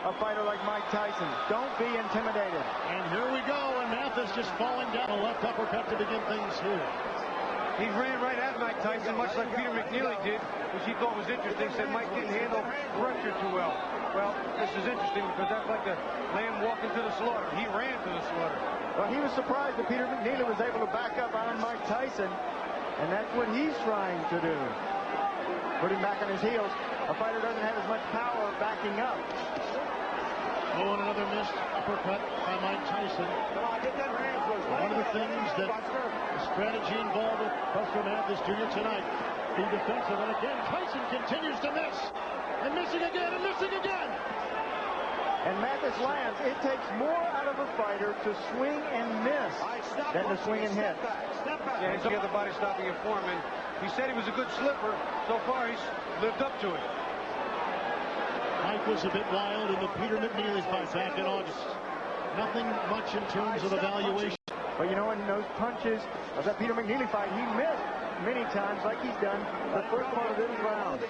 a fighter like Mike Tyson. Don't be intimidated. And here we go, and Mathis just falling down a left uppercut to begin things here. He ran right at Mike Tyson, much like Peter McNeely did, which he thought was interesting. Said Mike didn't handle pressure too well. Well, this is interesting because that's like a lamb walking to the slaughter. He ran to the slaughter. Well, he was surprised that Peter McNeely was able to back up on Mike Tyson, and that's what he's trying to do. Put him back on his heels. A fighter doesn't have as much power backing up. Oh, and another missed uppercut by Mike Tyson. One of the things that the strategy involved with Buster Mathis Jr. tonight, be defensive. And again, Tyson continues to miss. And missing again, and missing again. And Mathis lands. It takes more out of a fighter to swing and miss than to swing and hit. Yeah, he's got the body stopping in form, and he said he was a good slipper. So far, he's lived up to it. Mike was a bit wild in the Peter McNeely fight back in August. Nothing much in terms of evaluation. But you know, in those punches of that Peter McNeely fight, he missed many times like he's done the first part of this round.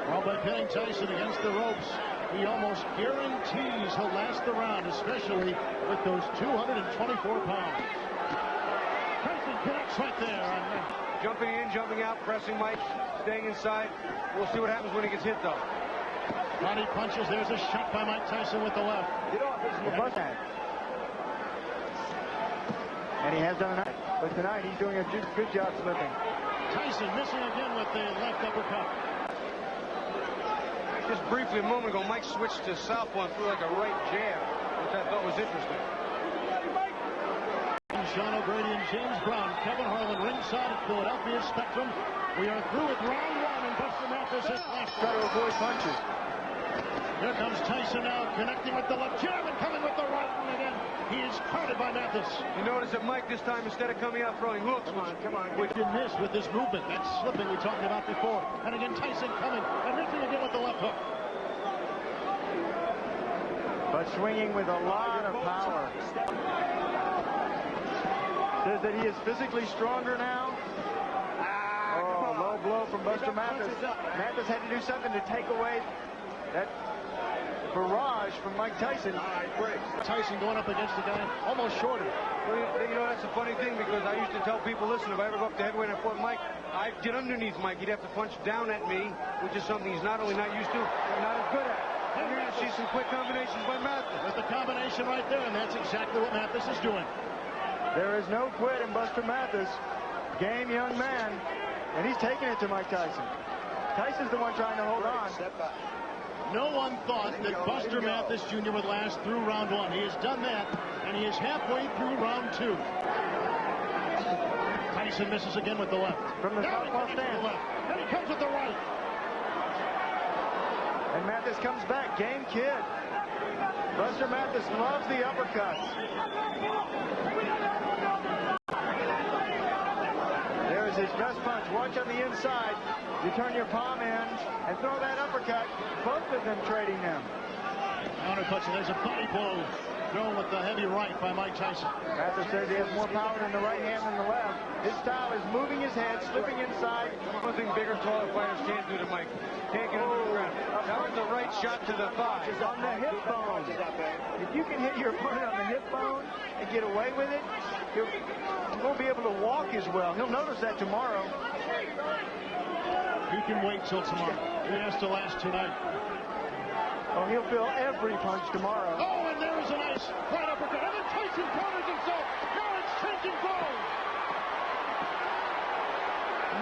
Well, by pinning Tyson against the ropes, he almost guarantees he'll last the round, especially with those 224 pounds. Tyson connects right there. Jumping in, jumping out, pressing Mike, staying inside. We'll see what happens when he gets hit, though. Body punches. There's a shot by Mike Tyson with the left. And he has done it, but tonight he's doing a good job slipping. Tyson missing again with the left uppercut. Just briefly a moment ago, Mike switched to southpaw and threw like a right jab, which I thought was interesting. Sean O'Grady and James Brown, Kevin Harlan ringside at Philadelphia Spectrum. We are through with round one, and Buster Mathis is left. Try to avoid punches. Here comes Tyson now, connecting with the left jab and coming with the right, and again, he is crowded by Mathis. You notice that Mike this time, instead of coming out throwing hooks, which you miss with this movement, that slipping we talked about before. And again, Tyson coming and missing again with the left hook. But swinging with a lot of power. Says that he is physically stronger now. Oh, low blow from Buster Mathis. Mathis had to do something to take away that barrage from Mike Tyson. Tyson going up against a guy almost shorter. Well, you know, that's a funny thing because I used to tell people, listen, if I ever go up to heavyweight and I fought Mike, I'd get underneath Mike. He'd have to punch down at me, which is something he's not only not used to, but not as good at. And you're going to see some quick combinations by Mathis. With the combination right there, and that's exactly what Mathis is doing. There is no quit in Buster Mathis. Game young man, and he's taking it to Mike Tyson. Tyson's the one trying to hold on. No one thought that Buster Mathis Jr. would last through round one. He has done that, and he is halfway through round two. Tyson misses again with the left. From the southpaw stand. And he comes with the right. And Mathis comes back. Game kid. Buster Mathis loves the uppercuts. There is his best punch. Watch on the inside. You turn your palm in and throw that uppercut. Both of them trading them. Counter punch. There's a body blow thrown with the heavy right by Mike Tyson. Mathis says he has more power in the right hand than the left. His style is moving his head, slipping inside. One thing bigger, taller fighters can't do to Mike. Can't get him to the ground. That was the right shot to the thigh. On the hip bone. If you can hit your opponent on the hip bone and get away with it, he won't be able to walk as well. He'll notice that tomorrow. He can wait till tomorrow. He has to last tonight. Oh, he'll feel every punch tomorrow. Oh, and there is a nice right uppercut. And then Tyson counters himself. Now it's changing goal.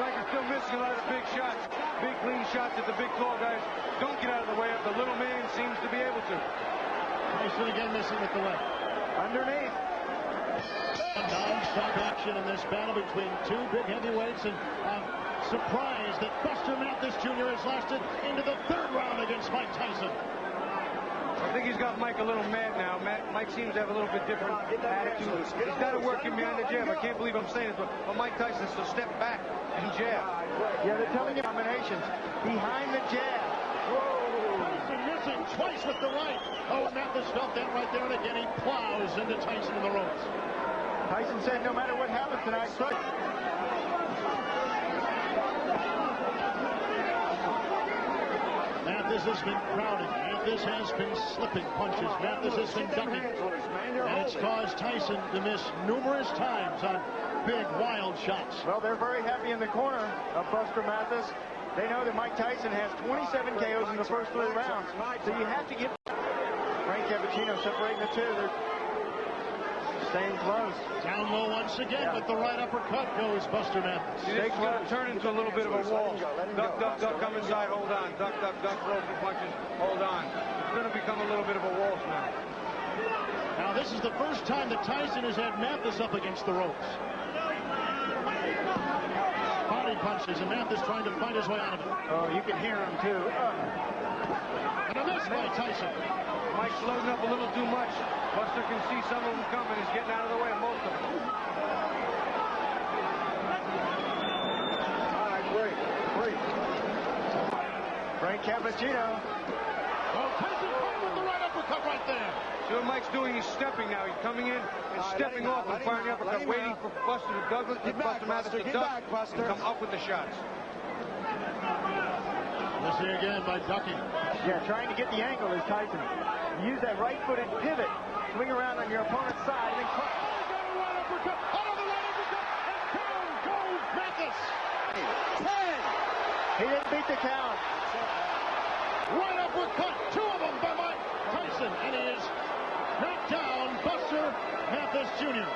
Mike is still missing a lot of big shots. Big, clean shots that the big, tall guys don't get out of the way of. The little man seems to be able to. Tyson again missing with the left. Underneath. A non-stop action in this battle between two big heavyweights, and I'm surprised that Buster Mathis Jr. has lasted into the third round against Mike Tyson. I think he's got Mike a little mad now. Mike seems to have a little bit different attitude. He's got to work him behind the jab. I can't believe I'm saying this, but Mike Tyson's to step back and jab. Yeah, they're telling you combinations. Behind the jab. Whoa! Tyson missing twice with the right. Oh, Mathis felt that right there, and again he plows into Tyson in the ropes. Tyson said no matter what happens tonight, Mathis Mathis has been crowding. Mathis has been slipping punches. Mathis has been ducking. And it's caused Tyson to miss numerous times on big, wild shots. Well, they're very happy in the corner of Buster Mathis. They know that Mike Tyson has 27 KOs in the first 3 rounds. So you have to get Frank Cappuccino separating the two. They're staying close. Down low once again, but the right uppercut goes Buster Mathis. It's going to turn into a little bit of a wall. Duck, duck, duck, come inside, hold on. Duck, duck, duck, throw some punches, hold on. It's going to become a little bit of a wall now. Now, this is the first time that Tyson has had Mathis up against the ropes. Body punches, and Mathis trying to fight his way out of it. Oh, you can hear him, too. And a miss by Tyson. Mike's loading up a little too much. Buster can see some of them coming. He's getting out of the way of most of them. All right, break. Frank Cappuccino. Oh, Tyson caught with the right uppercut right there. See what Mike's doing? He's stepping now. He's coming in and stepping off and firing the uppercut, waiting for Buster Mathis to duck and come up with the shots. Let's see again by ducking. Yeah, trying to get the angle is Tyson. You use that right-footed pivot, swing around on your opponent's side, and then got a right uppercut. Another right uppercut, and down goes Mathis. 10. He didn't beat the count. Right uppercut, 2 of them by Mike Tyson, and he is knocked down Buster Mathis Jr.